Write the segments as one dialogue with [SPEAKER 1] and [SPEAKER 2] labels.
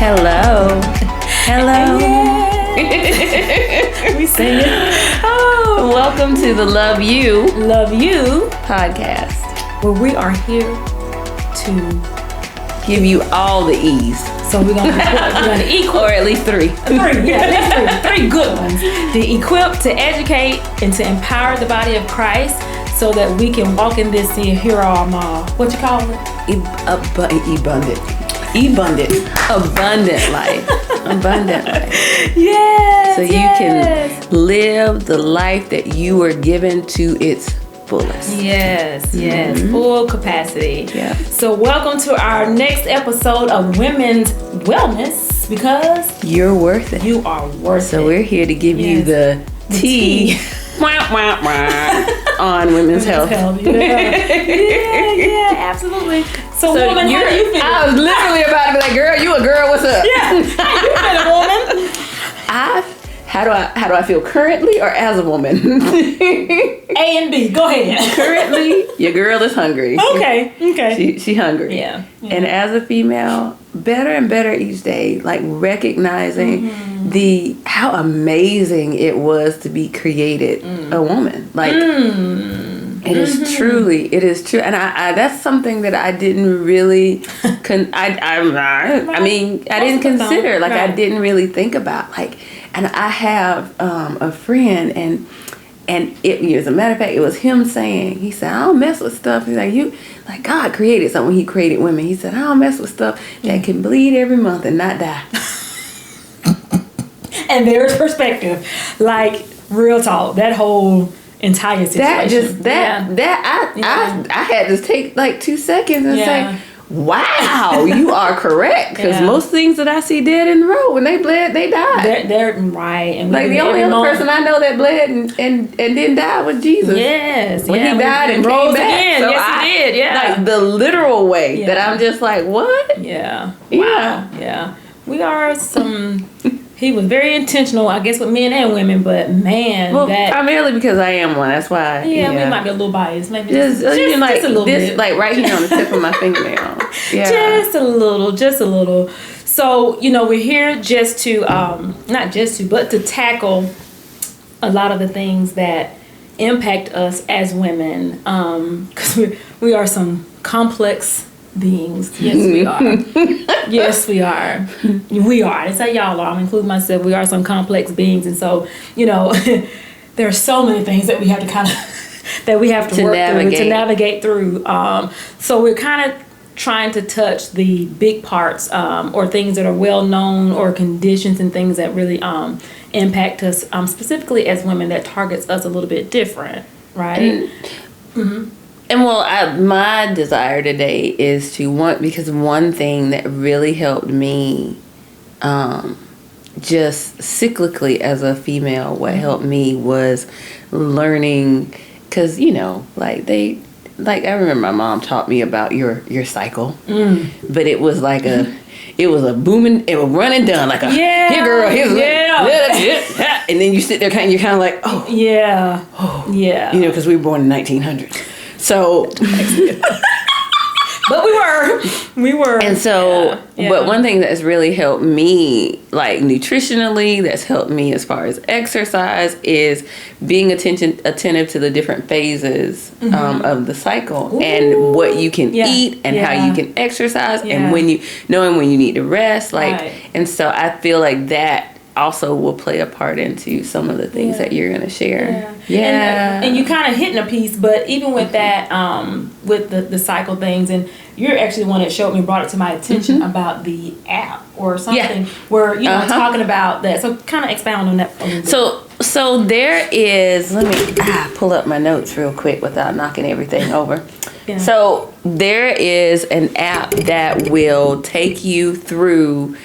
[SPEAKER 1] Hello. Hello.
[SPEAKER 2] We sing it.
[SPEAKER 1] Oh, welcome to the Love You podcast,
[SPEAKER 2] where we are here to
[SPEAKER 1] give you all the E's.
[SPEAKER 2] So we're gonna equip,
[SPEAKER 1] or at least three.
[SPEAKER 2] Three good ones. To equip, to educate, and to empower the body of Christ, so that we can walk in this here what you call it?
[SPEAKER 1] Abundant life. Abundant life.
[SPEAKER 2] Yes.
[SPEAKER 1] So you can live the life that you were given to its fullest.
[SPEAKER 2] Yes, full capacity.
[SPEAKER 1] Yeah.
[SPEAKER 2] So welcome to our next episode of Women's Wellness, because
[SPEAKER 1] you're worth it.
[SPEAKER 2] You are worth it.
[SPEAKER 1] So we're here to give you the tea. On women's health.
[SPEAKER 2] Yeah, absolutely. So woman, how do you feel?
[SPEAKER 1] I was literally about to be like, girl, you a girl, what's up?
[SPEAKER 2] Yeah, you been a woman.
[SPEAKER 1] How do I feel currently or as a woman?
[SPEAKER 2] A and B, go ahead.
[SPEAKER 1] Currently, your girl is hungry.
[SPEAKER 2] Okay.
[SPEAKER 1] She hungry.
[SPEAKER 2] Yeah.
[SPEAKER 1] And as a female, better and better each day, like recognizing how amazing it was to be created a woman. Like it is truly, it is true. And I that's something that I didn't really I didn't consider. Like I didn't really think about. Like, and I have a friend, and as a matter of fact, it was him saying, he said, I don't mess with stuff. He's like, God created something. He created women. He said, I don't mess with stuff that can bleed every month and not die.
[SPEAKER 2] And there's perspective. Like, real talk. That whole entire situation.
[SPEAKER 1] I had to take like 2 seconds and say, wow, you are correct. Because most things that I see dead in the road, when they bled, they died.
[SPEAKER 2] They're right. And
[SPEAKER 1] like the only other person I know that bled and didn't die was Jesus.
[SPEAKER 2] Yes.
[SPEAKER 1] When he died and came back.
[SPEAKER 2] Again.
[SPEAKER 1] So
[SPEAKER 2] yes, he did. Yeah.
[SPEAKER 1] Like the literal way that I'm just like, what?
[SPEAKER 2] Yeah.
[SPEAKER 1] Yeah.
[SPEAKER 2] Wow. Yeah. We are some... He was very intentional, I guess, with men and women, but man,
[SPEAKER 1] primarily because I am one. That's why.
[SPEAKER 2] Yeah, we might be a little biased, maybe
[SPEAKER 1] just a little bit, like right here on the tip of my fingernail. Yeah,
[SPEAKER 2] just a little. So we're here just to, but to tackle a lot of the things that impact us as women, because we are some complex beings. Yes, we are. Yes, we are. We are. That's how y'all are. I'm including myself. We are some complex beings, and so there are so many things that we have to work through to navigate through. So we're kind of trying to touch the big parts, or things that are well known, or conditions and things that really impact us, specifically as women, that targets us a little bit different, right?
[SPEAKER 1] And my desire today is because one thing that really helped me, just cyclically as a female, what helped me was learning, because, I remember my mom taught me about your cycle, but it was like it was a booming, it was running done, like here girl, here's and then you sit there you're kind of like, because we were born in 1900. So,
[SPEAKER 2] but we were. And
[SPEAKER 1] so, but one thing that's really helped me, like nutritionally, that's helped me as far as exercise, is being attentive to the different phases of the cycle. And what you can eat and how you can exercise and knowing when you need to rest. And so I feel like that also will play a part into some of the things that you're going to share.
[SPEAKER 2] And you kind of hitting a piece, but even with that, with the cycle things, and you're actually the one that brought it to my attention about the app or something where, talking about that. So kind of expound on that a little bit.
[SPEAKER 1] So there is, let me pull up my notes real quick without knocking everything over. Yeah. So there is an app that will take you through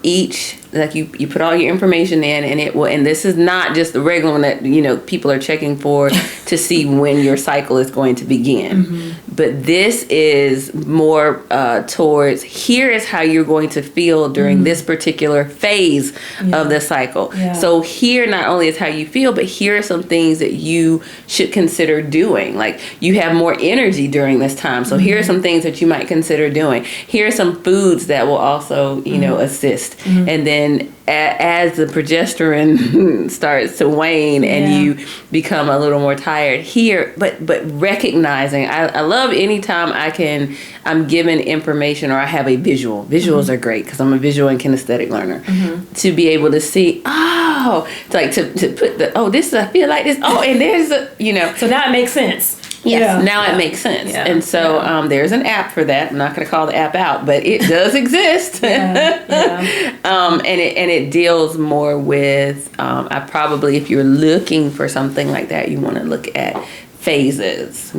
[SPEAKER 1] each like you put all your information in, and it will, and this is not just the regular one that, you know, people are checking for to see when your cycle is going to begin. But this is more towards, here is how you're going to feel during this particular phase of the cycle. So here not only is how you feel, but here are some things that you should consider doing. Like, you have more energy during this time, so here are some things that you might consider doing. Here are some foods that will also, you know, assist. And then as the progesterone starts to wane and you become a little more tired here, but recognizing, I love anytime I'm given information or I have a visual. Visuals are great because I'm a visual and kinesthetic learner. To be able to see, to put this is, I feel like this. Oh, and there's a, you know.
[SPEAKER 2] So now it makes sense.
[SPEAKER 1] Yes, now it makes sense. And so there's an app for that. I'm not going to call the app out, but it does exist. And it deals more with, I probably, if you're looking for something like that, you want to look at phases,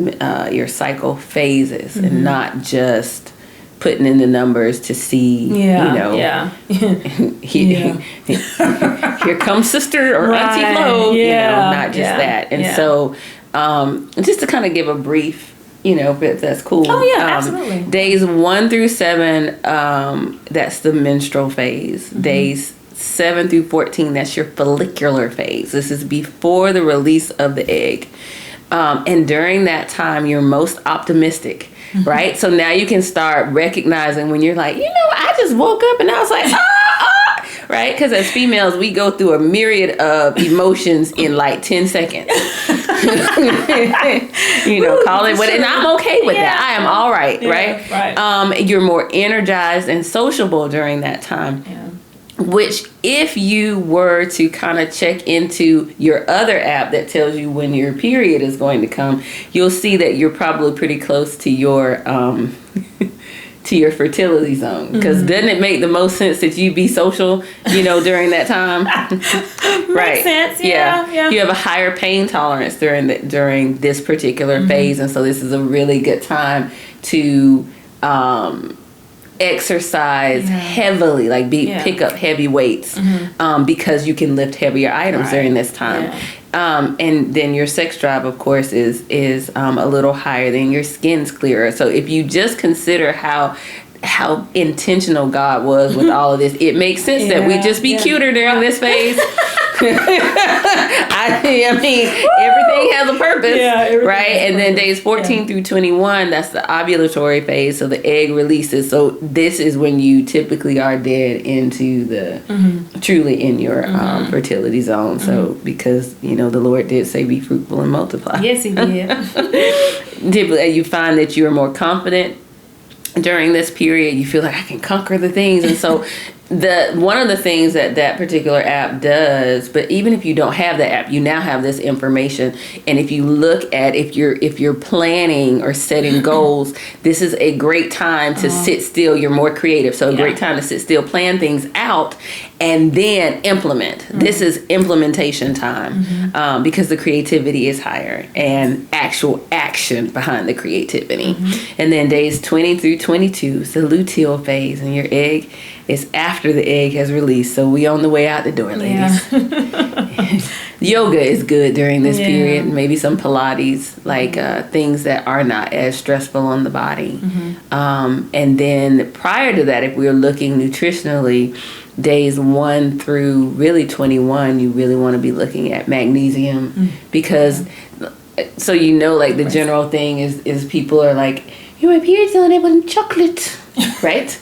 [SPEAKER 1] your cycle phases, and not just putting in the numbers to see, you know, here comes sister or Auntie Flo, you know, not just that. And so just to kind of give a brief, you know, if that's cool.
[SPEAKER 2] Oh, yeah, absolutely.
[SPEAKER 1] Days 1 through 7, that's the menstrual phase. Days 7 through 14, that's your follicular phase. This is before the release of the egg. And during that time, you're most optimistic, right? So now you can start recognizing when you're like, you know, I just woke up and I was like, right? Because as females, we go through a myriad of emotions in like 10 seconds. You know, call it what, and I'm okay with that. I am all right, right? You're more energized and sociable during that time. Which, if you were to kind of check into your other app that tells you when your period is going to come, you'll see that you're probably pretty close to your to your fertility zone. Because doesn't it make the most sense that you be social, you know, during that time?
[SPEAKER 2] Makes sense. Yeah.
[SPEAKER 1] You have a higher pain tolerance during this particular phase, and so this is a really good time to exercise heavily, like pick up heavy weights, because you can lift heavier items during this time. And then your sex drive, of course, is a little higher. Then your skin's clearer. So if you just consider how intentional God was with all of this, it makes sense that we just be cuter during this phase. I mean, everything has a purpose, right? And then days 14 through 21, that's the ovulatory phase, so the egg releases. So this is when you typically are dead into the truly in your fertility zone. So because, you know, the Lord did say be fruitful and multiply.
[SPEAKER 2] Yes, He did.
[SPEAKER 1] Typically, you find that you are more confident during this period. You feel like I can conquer the things, and so one of the things that particular app does, but even if you don't have the app, you now have this information. And if you look at, if you're planning or setting goals, this is a great time to sit still. You're more creative, so a great time to sit still, plan things out, and then implement. This is implementation time, because the creativity is higher and actual action behind the creativity. And then days 20 through 22 is the luteal phase, and your egg is after the egg has released. So we on the way out the door, ladies. Yoga is good during this period. Maybe some Pilates, like things that are not as stressful on the body. And then prior to that, if we're looking nutritionally, days 1 through really 21, you really want to be looking at magnesium, because so you know, like the general thing is people are like, my period's on, I want chocolate, right?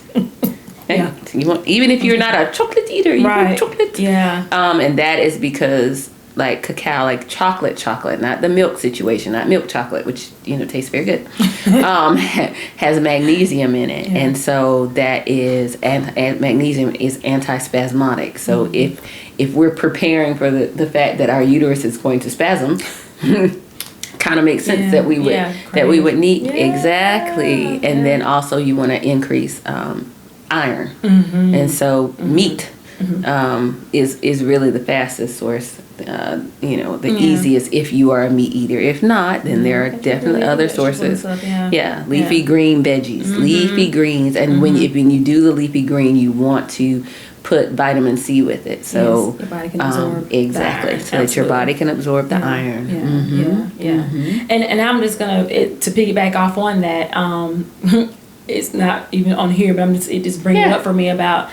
[SPEAKER 1] You want, even if you're not a chocolate eater, you want chocolate. And that is because like cacao, like chocolate, not the milk situation, not milk chocolate, which, you know, tastes very good, has magnesium in it. And so that is, and magnesium is antispasmodic. So if we're preparing for the fact that our uterus is going to spasm, kind of makes sense that we would need exactly. And then also you want to increase iron, and so meat is really the fastest source the easiest if you are a meat eater. If not, then there are definitely other sources. Leafy green veggies, leafy greens, and when you do the leafy green, you want to put vitamin C with it, so
[SPEAKER 2] your body can absorb
[SPEAKER 1] exactly,
[SPEAKER 2] iron.
[SPEAKER 1] so that your body can absorb the iron.
[SPEAKER 2] And I'm just gonna to piggyback off on that. It's not even on here, but it just brings it up for me about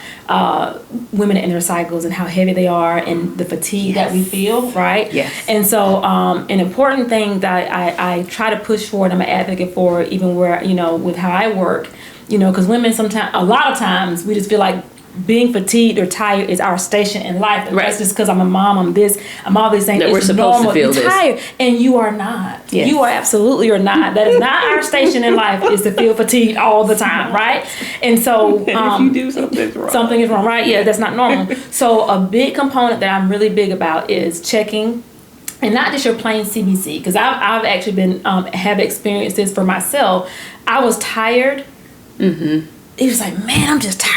[SPEAKER 2] women in their cycles and how heavy they are and the fatigue that we feel, right?
[SPEAKER 1] Yes.
[SPEAKER 2] And so an important thing that I try to push forward, I'm an advocate for, even where, with how I work, because women a lot of times we just feel like being fatigued or tired is our station in life. And that's just because I'm a mom, I'm all these things.
[SPEAKER 1] That we're supposed to feel this.
[SPEAKER 2] Tired. And you are not.
[SPEAKER 1] Yes.
[SPEAKER 2] You are absolutely are not. That is not our station in life, is to feel fatigued all the time, right? And so
[SPEAKER 1] if you do, something's wrong.
[SPEAKER 2] Something is wrong, right? Yeah, that's not normal. So a big component that I'm really big about is checking, and not just your plain CBC, because I've actually been have experienced this for myself. I was tired. It was like, man, I'm just tired.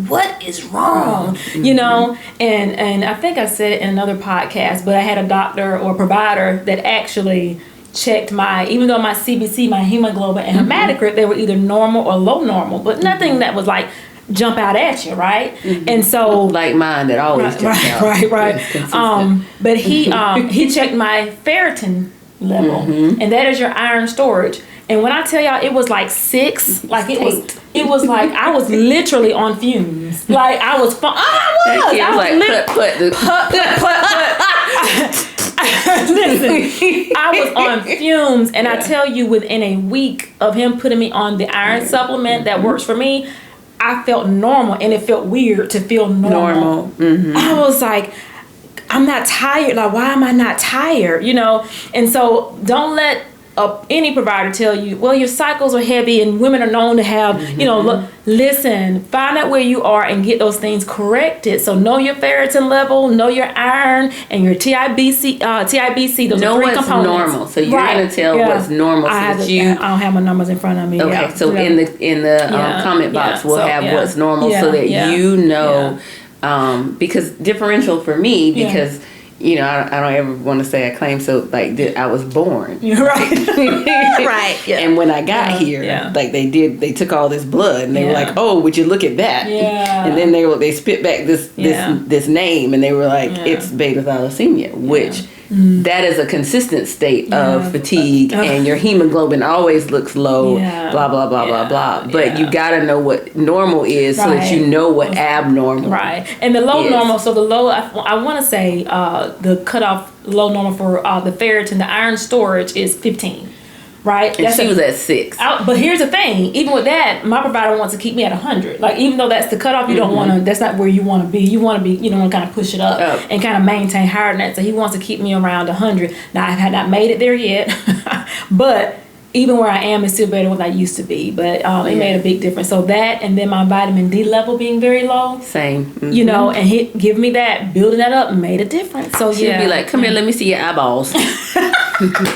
[SPEAKER 2] What is wrong? And I think I said it in another podcast, but I had a doctor or provider that actually checked even though my CBC, my hemoglobin and hematocrit, they were either normal or low normal, but nothing that was like jump out at you, right? And so
[SPEAKER 1] like mine that always jumps out.
[SPEAKER 2] Right. But he checked my ferritin level, and that is your iron storage. And when I tell y'all, it was like 6, like it was like I was literally on fumes. Like I was put. Listen, I was on fumes, and I tell you, within a week of him putting me on the iron supplement that works for me, I felt normal, and it felt weird to feel normal. I was like, I'm not tired. Like, why am I not tired? And so don't let any provider tell you, well, your cycles are heavy and women are known to have, listen, find out where you are and get those things corrected. So know your ferritin level, know your iron, and your TIBC. Those
[SPEAKER 1] know
[SPEAKER 2] are 3
[SPEAKER 1] what's
[SPEAKER 2] components.
[SPEAKER 1] Normal. So you're going to tell what's normal.
[SPEAKER 2] I don't have my numbers in front of me.
[SPEAKER 1] Okay, so in the comment box, we'll have what's normal so that you know. Because differential for me, because I don't ever want to say I claim, so like I was born.
[SPEAKER 2] Right. Right. Yeah.
[SPEAKER 1] And when I got here, like they took all this blood and they were like, oh, would you look at that?
[SPEAKER 2] Yeah.
[SPEAKER 1] And then they spit back this name and they were like, it's beta thalassemia, which that is a consistent state of fatigue and your hemoglobin always looks low, blah, blah, blah, blah, blah. But you got to know what normal is so that you know what abnormal
[SPEAKER 2] And the low normal, so the low, I want to say the cutoff low normal for the ferritin, the iron storage is 15. Right?
[SPEAKER 1] And she was at 6.
[SPEAKER 2] But here's the thing. Even with that, my provider wants to keep me at 100. Like, even though that's the cutoff, you don't want to, that's not where you want to be. You want to be, want to kind of push it up and kind of maintain higher than that. So he wants to keep me around 100. Now, I have not made it there yet. But even where I am, it's still better than what I used to be. But it made a big difference. So that, and then my vitamin D level being very low.
[SPEAKER 1] Same.
[SPEAKER 2] And he give me that, building that up made a difference. So
[SPEAKER 1] she'll be like, come here, let me see your eyeballs.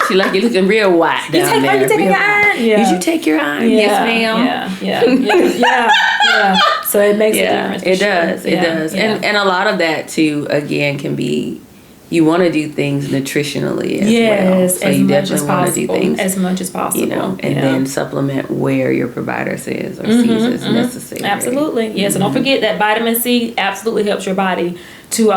[SPEAKER 1] She like, you're looking real white down there.
[SPEAKER 2] Are you taking your iron?
[SPEAKER 1] Did you take your iron? Yes, ma'am.
[SPEAKER 2] Yeah. So it makes a difference.
[SPEAKER 1] It does. It does. And a lot of that too, again, can be, you want to do things nutritionally as well. So you definitely want to do things
[SPEAKER 2] as much as possible.
[SPEAKER 1] And then supplement where your provider says or sees is necessary.
[SPEAKER 2] Absolutely. Yes. And don't forget that vitamin C absolutely helps your body to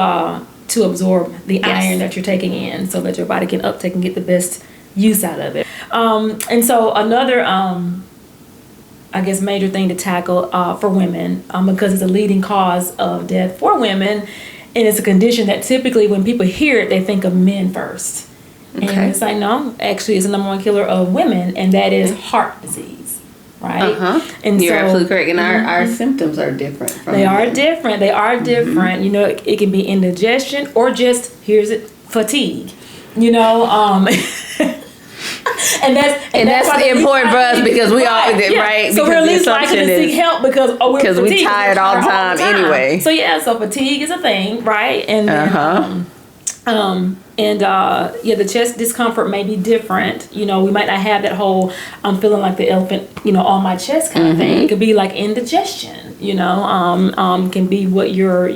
[SPEAKER 2] absorb the iron that you're taking in, so that your body can uptake and get the best use out of it. And so another, I guess, major thing to tackle for women, because it's a leading cause of death for women, and it's a condition that typically when people hear it, they think of men first. And it's like, no, actually it's the number 1 killer of women, and that is heart disease. Right?
[SPEAKER 1] And you're absolutely correct. And our symptoms are different.
[SPEAKER 2] They are different. It can be indigestion or just, fatigue. And that's
[SPEAKER 1] important for us because we all right.
[SPEAKER 2] So we're at least likely to seek help because we're
[SPEAKER 1] we tired all the time anyway.
[SPEAKER 2] So so fatigue is a thing, right? And the chest discomfort may be different. We might not have that whole I'm feeling like the elephant, on my chest kind of thing. It could be like indigestion. Can be what your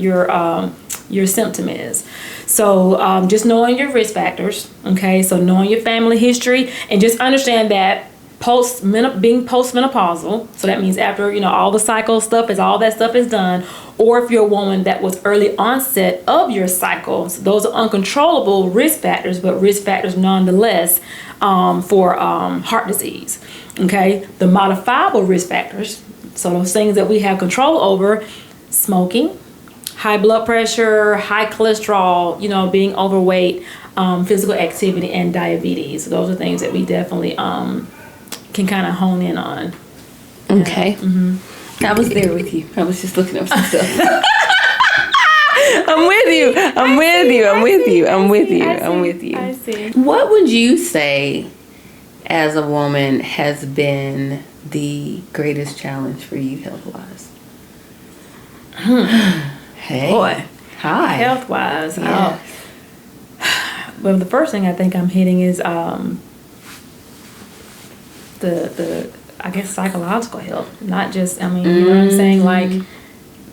[SPEAKER 2] your symptom is. So just knowing your risk factors, okay? So knowing your family history, and just understand that being postmenopausal, so that means after, all the cycle stuff all that stuff is done, or if you're a woman that was early onset of your cycles, those are uncontrollable risk factors, but risk factors nonetheless for heart disease. Okay, the modifiable risk factors, so those things that we have control over: smoking, high blood pressure, high cholesterol, being overweight, physical activity, and diabetes. Those are things that we definitely can kind of hone in on.
[SPEAKER 1] Okay. I was there with you. I was just looking up some stuff. I'm with you.
[SPEAKER 2] I see.
[SPEAKER 1] What would you say as a woman has been the greatest challenge for you health-wise? Hey.
[SPEAKER 2] Boy.
[SPEAKER 1] Hi.
[SPEAKER 2] Health-wise.
[SPEAKER 1] Yeah.
[SPEAKER 2] Well, the first thing I think I'm hitting is the I guess psychological health, not just, you know what I'm saying, like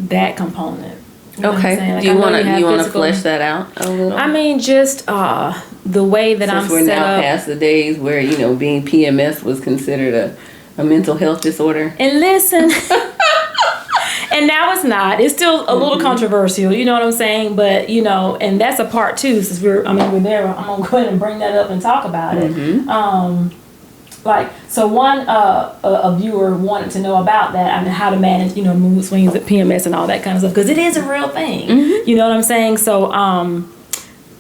[SPEAKER 2] that component. You know what I'm
[SPEAKER 1] Okay.
[SPEAKER 2] saying? Like,
[SPEAKER 1] Do you want to
[SPEAKER 2] physical-
[SPEAKER 1] flesh that out a little?
[SPEAKER 2] I mean, just the way that
[SPEAKER 1] Since
[SPEAKER 2] I'm
[SPEAKER 1] we're
[SPEAKER 2] set
[SPEAKER 1] now
[SPEAKER 2] up.
[SPEAKER 1] past the days where being PMS was considered a mental health disorder.
[SPEAKER 2] And listen, and now it's not. It's still a little controversial. You know what I'm saying? But and that's a part too. Since we're there. I'm gonna go ahead and bring that up and talk about it. So one a viewer wanted to know about that. I mean, how to manage mood swings at PMS and all that kind of stuff, because it is a real thing. You know what I'm saying? So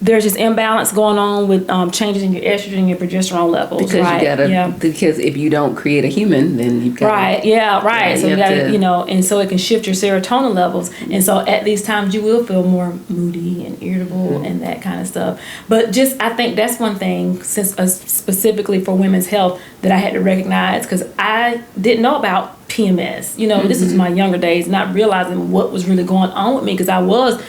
[SPEAKER 2] there's just imbalance going on with changes in your estrogen and your progesterone levels.
[SPEAKER 1] Because
[SPEAKER 2] right?
[SPEAKER 1] you gotta, because if you don't create a human, then you've got
[SPEAKER 2] right. Yeah, right.
[SPEAKER 1] Yeah,
[SPEAKER 2] so you gotta, and so it can shift your serotonin levels, and so at these times you will feel more moody and irritable and that kind of stuff. But just I think that's one thing, since specifically for women's health, that I had to recognize, because I didn't know about PMS. This was my younger days, not realizing what was really going on with me, because I was.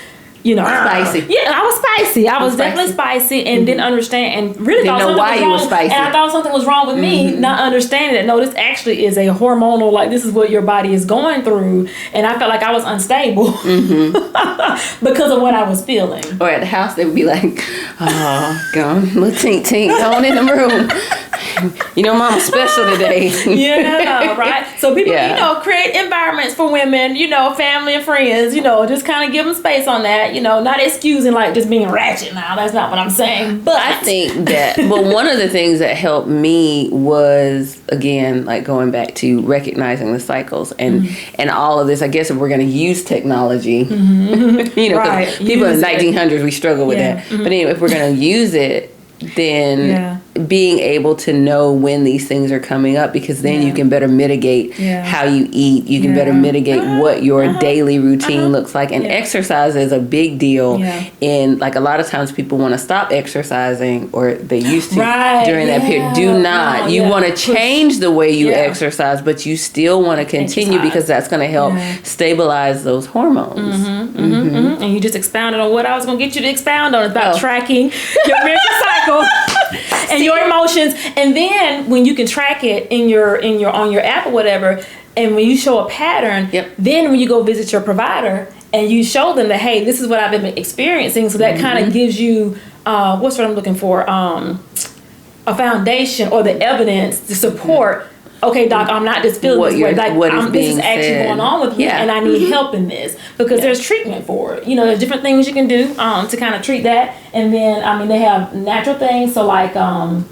[SPEAKER 1] Spicy.
[SPEAKER 2] Yeah, I was spicy. I was definitely spicy and didn't understand, and really
[SPEAKER 1] Didn't
[SPEAKER 2] thought
[SPEAKER 1] know
[SPEAKER 2] something
[SPEAKER 1] why
[SPEAKER 2] was
[SPEAKER 1] you
[SPEAKER 2] wrong.
[SPEAKER 1] were spicy.
[SPEAKER 2] And I thought something was wrong with me, not understanding that, no, this actually is a hormonal, like, this is what your body is going through. And I felt like I was unstable because of what I was feeling.
[SPEAKER 1] Or at the house, they would be like, "Oh, gone, little tink tink, going in the room." Mama's special today.
[SPEAKER 2] Yeah, right. So people,
[SPEAKER 1] Yeah.
[SPEAKER 2] create environments for women, family and friends, just kind of give them space on that, not excusing like just being ratchet now. That's not what I'm saying. But
[SPEAKER 1] I think that, one of the things that helped me was, again, like going back to recognizing the cycles and all of this. I guess if we're going to use technology,
[SPEAKER 2] Right.
[SPEAKER 1] 'cause people in the 1900s, we struggle with
[SPEAKER 2] Yeah.
[SPEAKER 1] that. But anyway, if we're going to use it, then being able to know when these things are coming up, because then you can better mitigate how you eat. You can better mitigate what your daily routine looks like. And exercise is a big deal. And like a lot of times people want to stop exercising, or they used to during that period. Do not. You want to change the way you exercise, but you still want to continue because that's going to help stabilize those hormones.
[SPEAKER 2] And you just expounded on what I was going to get you to expound on. It's about tracking your menstrual cycle and your emotions. And then when you can track it on your app or whatever, and when you show a pattern, then when you go visit your provider and you show them that, hey, this is what I've been experiencing, so that kind of gives you what's what I'm looking for, a foundation or the evidence to support. Okay, doc, I'm not just feeling this way. Like, this is actually going on with me, and I need help in this, because there's treatment for it. There's different things you can do to kind of treat that. And then, they have natural things. So, like, I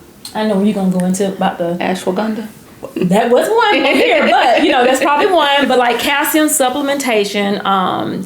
[SPEAKER 2] know you're going to go into about the
[SPEAKER 1] Ashwagandha.
[SPEAKER 2] That was one over here, but that's probably one. But like calcium supplementation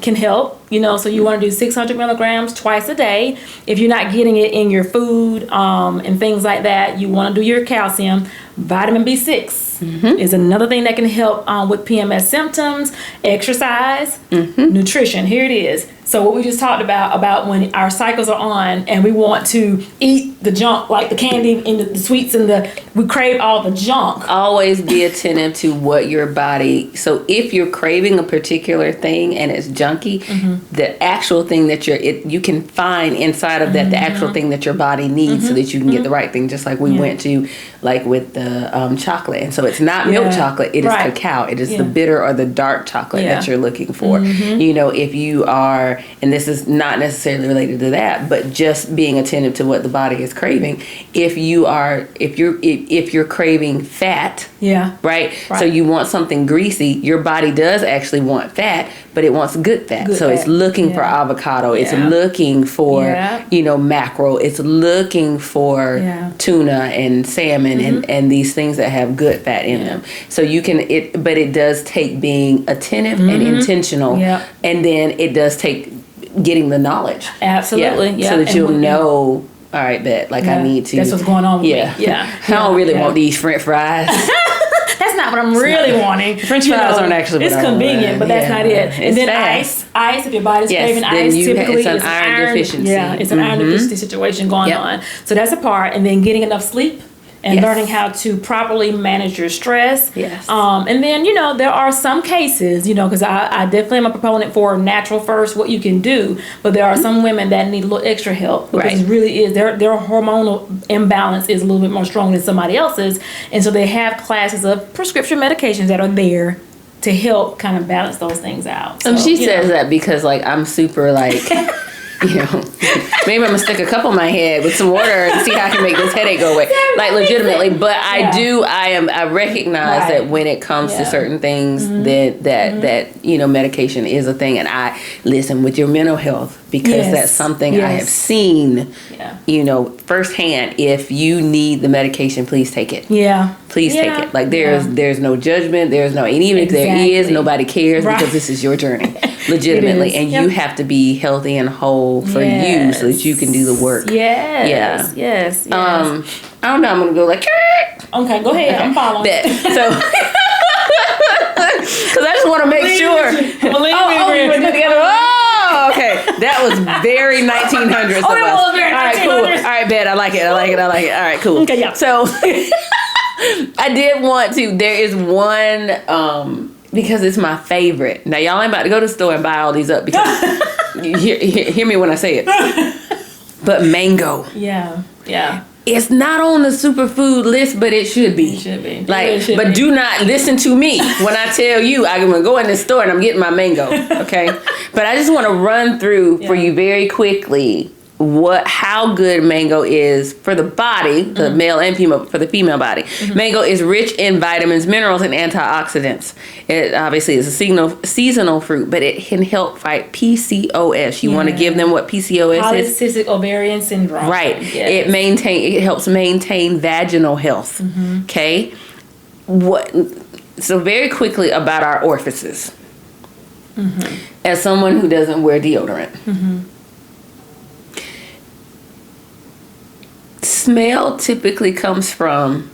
[SPEAKER 2] can help. So you want to do 600 milligrams twice a day. If you're not getting it in your food and things like that, you want to do your calcium. Vitamin B6 is another thing that can help with PMS symptoms. Exercise, nutrition. Here it is. So what we just talked about when our cycles are on and we want to eat the junk, like the candy and the sweets and we crave all the junk.
[SPEAKER 1] Always be attentive to what your body, so if you're craving a particular thing and it's junky, the actual thing that you can find inside of that, the actual thing that your body needs so that you can get the right thing, just like we went to, like with the chocolate. And so it's not milk chocolate, it is cacao. It is the bitter or the dark chocolate that you're looking for. If you are where, and this is not necessarily related to that, but just being attentive to what the body is craving. If you're craving fat, right? So you want something greasy, your body does actually want fat, but it wants good fat. So it's looking for avocado, it's looking for mackerel, it's looking for tuna and salmon and these things that have good fat in them. So you can but it does take being attentive and intentional, and then it does take getting the knowledge.
[SPEAKER 2] Absolutely,
[SPEAKER 1] so that you'll know. All right, bet. I need to.
[SPEAKER 2] That's what's going on with me.
[SPEAKER 1] I don't really want these French fries.
[SPEAKER 2] That's not what I'm really wanting.
[SPEAKER 1] French fries aren't actually what
[SPEAKER 2] it's convenient, but that's not it. And then
[SPEAKER 1] fast.
[SPEAKER 2] ice, if your body's craving ice, typically
[SPEAKER 1] it's an iron deficiency.
[SPEAKER 2] Yeah, it's an iron deficiency situation going on. So that's a part. And then getting enough sleep and learning how to properly manage your stress.
[SPEAKER 1] Yes.
[SPEAKER 2] And then, there are some cases, because I definitely am a proponent for natural first, what you can do. But there are some women that need a little extra help. Because it really is, their hormonal imbalance is a little bit more strong than somebody else's. And so they have classes of prescription medications that are there to help kind of balance those things out. So,
[SPEAKER 1] she says that because, I'm super, maybe I'm gonna stick a cup on my head with some water and see how I can make this headache go away. Legitimately, but I recognize that when it comes to certain things that medication is a thing, and I listen with your mental health because that's something I have seen firsthand. If you need the medication, please take it. Please take it. There's no judgment, there's no, and even if there is, nobody cares because this is your journey. Legitimately, and you have to be healthy and whole for you so that you can do the work.
[SPEAKER 2] Yes.
[SPEAKER 1] I don't know. I'm gonna go
[SPEAKER 2] okay, go ahead. I'm following.
[SPEAKER 1] So, because I just want to make sure. Okay, that was very 1900s.
[SPEAKER 2] It was very 1900s.
[SPEAKER 1] All right, cool. All right, bet. I like it. All right, cool.
[SPEAKER 2] Okay, yeah.
[SPEAKER 1] So, I did want to. There is one. Because it's my favorite. Now, y'all ain't about to go to the store and buy all these up because hear me when I say it. But mango.
[SPEAKER 2] Yeah.
[SPEAKER 1] It's not on the superfood list, but it should be.
[SPEAKER 2] It should be.
[SPEAKER 1] But do not listen to me when I tell you I'm going to go in the store and I'm getting my mango, okay? But I just want to run through for you very quickly how good mango is for the body, the male and female, for the female body. Mango is rich in vitamins, minerals, and antioxidants. It obviously is a seasonal fruit, but it can help fight PCOS. You want to give them what PCOS is?
[SPEAKER 2] Polycystic ovarian syndrome.
[SPEAKER 1] Right. Yes. It helps maintain vaginal health. Okay. So very quickly about our orifices. As someone who doesn't wear deodorant. Smell typically comes from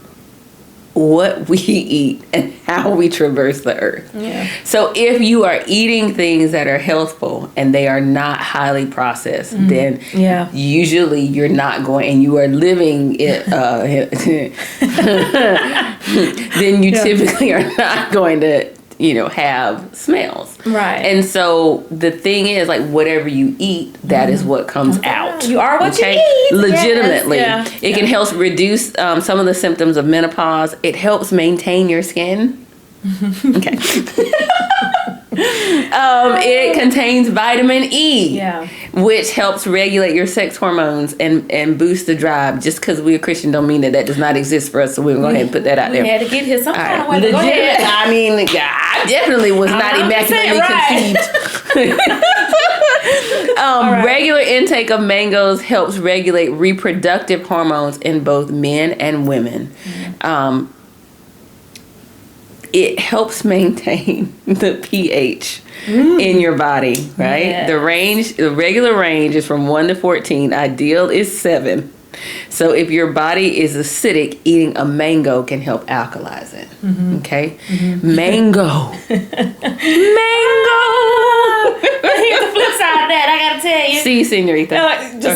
[SPEAKER 1] what we eat and how we traverse the earth. So if you are eating things that are healthful and they are not highly processed, then usually you're not going, and you are living it, then you typically are not going to have smells.
[SPEAKER 2] Right.
[SPEAKER 1] And so the thing is, whatever you eat, that is what comes out.
[SPEAKER 2] You are what you eat.
[SPEAKER 1] Legitimately. It can help reduce some of the symptoms of menopause. It helps maintain your skin. Okay. It contains vitamin E, which helps regulate your sex hormones and boost the drive. Just because we're Christian don't mean that does not exist for us, so we're going to go ahead and put that out there.
[SPEAKER 2] We had to get here some kind of way. Go ahead.
[SPEAKER 1] I mean, I definitely was not immaculately conceived. Regular intake of mangoes helps regulate reproductive hormones in both men and women. It helps maintain the pH in your body, right? Yes. The regular range is from 1 to 14. Ideal is 7. So if your body is acidic, eating a mango can help alkalize it. Okay? Mango. Mango.
[SPEAKER 2] But here's the flip side of that, I gotta tell you.
[SPEAKER 1] See, senorita.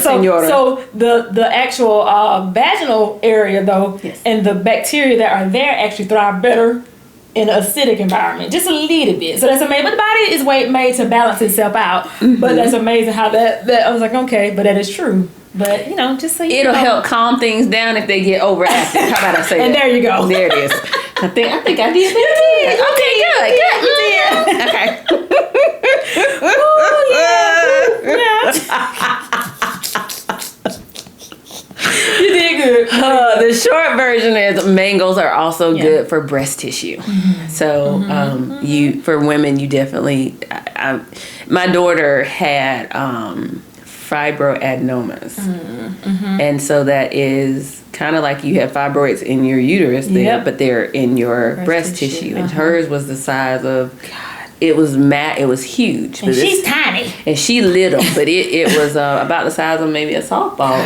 [SPEAKER 1] Senora.
[SPEAKER 2] So the actual vaginal area, though, and the bacteria that are there actually thrive better in an acidic environment, just a little bit. So that's amazing. But the body is made to balance itself out. But that's amazing how that I was like, okay, but that is true. But just so you know,
[SPEAKER 1] it'll help calm things down if they get overactive. How about I say
[SPEAKER 2] and
[SPEAKER 1] that?
[SPEAKER 2] there you go.
[SPEAKER 1] There it is. I think I did that. Okay, good.
[SPEAKER 2] You did.
[SPEAKER 1] Okay.
[SPEAKER 2] Oh yeah.
[SPEAKER 1] the short version is mangoes are also good for breast tissue. So you for women, you definitely. My daughter had fibroadenomas, and so that is kind of like you have fibroids in your uterus there, but they're in your breast tissue. And hers was the size of. It was it was huge.
[SPEAKER 2] And she's tiny.
[SPEAKER 1] And she little, but it was about the size of maybe a softball.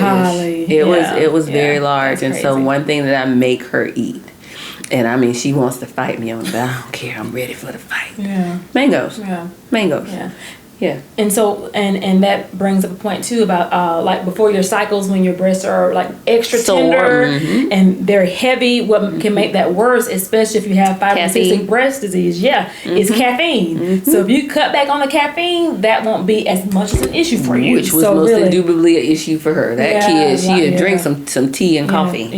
[SPEAKER 1] It was very large. And so one thing that I make her eat, and I mean she wants to fight me on that. I don't care. I'm ready for the fight. Yeah. Mangoes. Yeah. Mangoes. Yeah. Yeah.
[SPEAKER 2] And so, and that brings up a point too about like before your cycles when your breasts are like extra tender and they're heavy. What can make that worse, especially if you have fibrocystic breast disease, is caffeine. So if you cut back on the caffeine, that won't be as much as an issue for you.
[SPEAKER 1] Which was most indubitably an issue for her. That kid, she would drink some tea and coffee.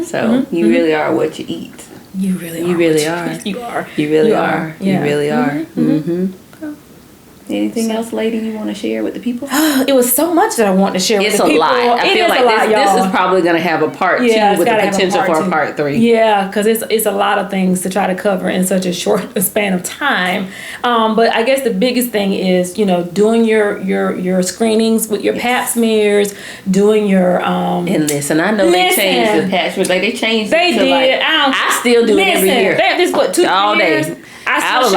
[SPEAKER 1] So you really are what you eat.
[SPEAKER 2] You really are.
[SPEAKER 1] You really are.
[SPEAKER 2] You are.
[SPEAKER 1] You really are. You really are. Anything else, lady, you want to share with the people?
[SPEAKER 2] It was so much that I want to share with the people.
[SPEAKER 1] It's a lot. I feel like this is probably going to have a part 2 with the potential for a part 3.
[SPEAKER 2] Yeah, because it's a lot of things to try to cover in such a short span of time. But I guess the biggest thing is, doing your screenings with your pap smears, doing your...
[SPEAKER 1] and listen, I know they changed the pap smears. Like, they changed
[SPEAKER 2] it. They did.
[SPEAKER 1] I still do it every year.
[SPEAKER 2] This what, 2
[SPEAKER 1] all
[SPEAKER 2] years?
[SPEAKER 1] Day. I don't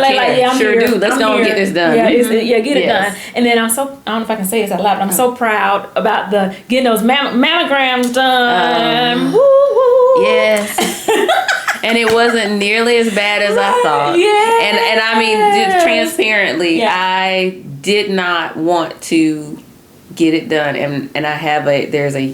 [SPEAKER 1] care. Sure do. Let's go and get this done.
[SPEAKER 2] Yeah, get it done. And then I don't know if I can say this out loud, but I'm so proud about getting those mammograms done. Woo-hoo.
[SPEAKER 1] Yes. And it wasn't nearly as bad as I thought. Yeah. And I mean, just transparently, I did not want to get it done, and I have there's a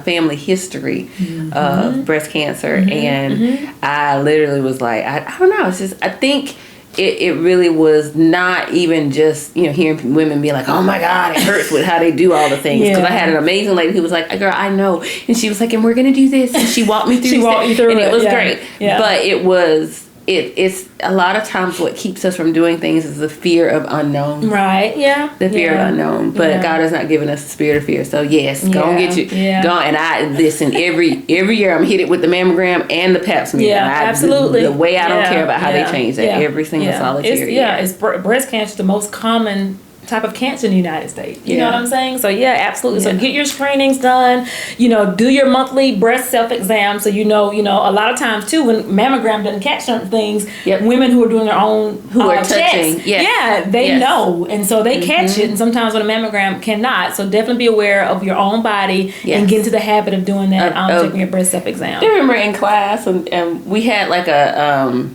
[SPEAKER 1] family history of breast cancer, and I literally was like, I don't know, it's just, I think it really was not even just hearing women be like, oh my God, it hurts with how they do all the things, because I had an amazing lady who was like, girl, I know, and she was like, and we're gonna do this, and she walked me through and it was great, but it was it's a lot of times what keeps us from doing things is the fear of unknown.
[SPEAKER 2] Right. Yeah.
[SPEAKER 1] The fear of unknown. But God has not given us a spirit of fear. So yes, go and get you. Yeah. Go, and I listen every year I'm hit it with the mammogram and the pap smear.
[SPEAKER 2] Yeah, absolutely.
[SPEAKER 1] The way I don't care about how they change that every single solitary year.
[SPEAKER 2] It's breast cancer, the most common type of cancer in the United States. You know what I'm saying? So absolutely. So get your screenings done. Do your monthly breast self-exam. So a lot of times too, when mammogram doesn't catch certain things, women who are doing their own
[SPEAKER 1] who are touching,
[SPEAKER 2] they know, and so they catch it. And sometimes when a mammogram cannot. So definitely be aware of your own body and get into the habit of doing that. Taking your breast self-exam.
[SPEAKER 1] I remember in class, and we had like a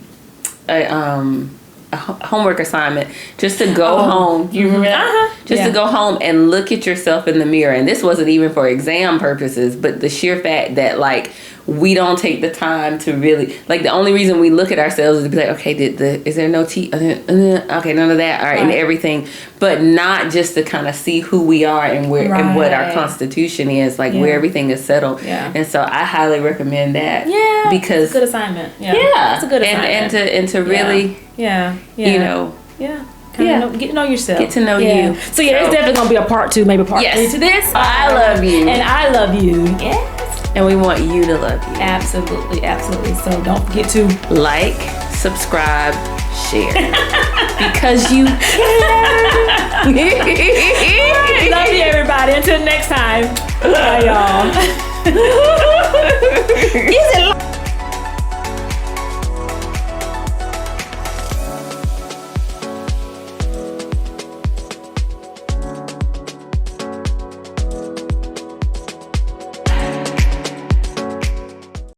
[SPEAKER 1] homework assignment just to go home. You remember that? Just to go home and look at yourself in the mirror. And this wasn't even for exam purposes, but the sheer fact that like we don't take the time to really, like, the only reason we look at ourselves is to be like, okay, is there no teeth? Okay, none of that. All right, and everything, but not just to kind of see who we are and where and what our constitution is, like where everything is settled. Yeah. And so I highly recommend that. Yeah,
[SPEAKER 2] because it's a good assignment. Yeah, it's a good assignment.
[SPEAKER 1] And to really, get
[SPEAKER 2] to know yourself.
[SPEAKER 1] Get to know you.
[SPEAKER 2] So it's definitely gonna be a part 2, maybe part 3 to this.
[SPEAKER 1] I love you,
[SPEAKER 2] and I love you. Yes.
[SPEAKER 1] And we want you to love you.
[SPEAKER 2] Absolutely, absolutely. So don't forget to
[SPEAKER 1] like, subscribe, share. Because you care.
[SPEAKER 2] Love you, everybody. Until next time. Bye, y'all.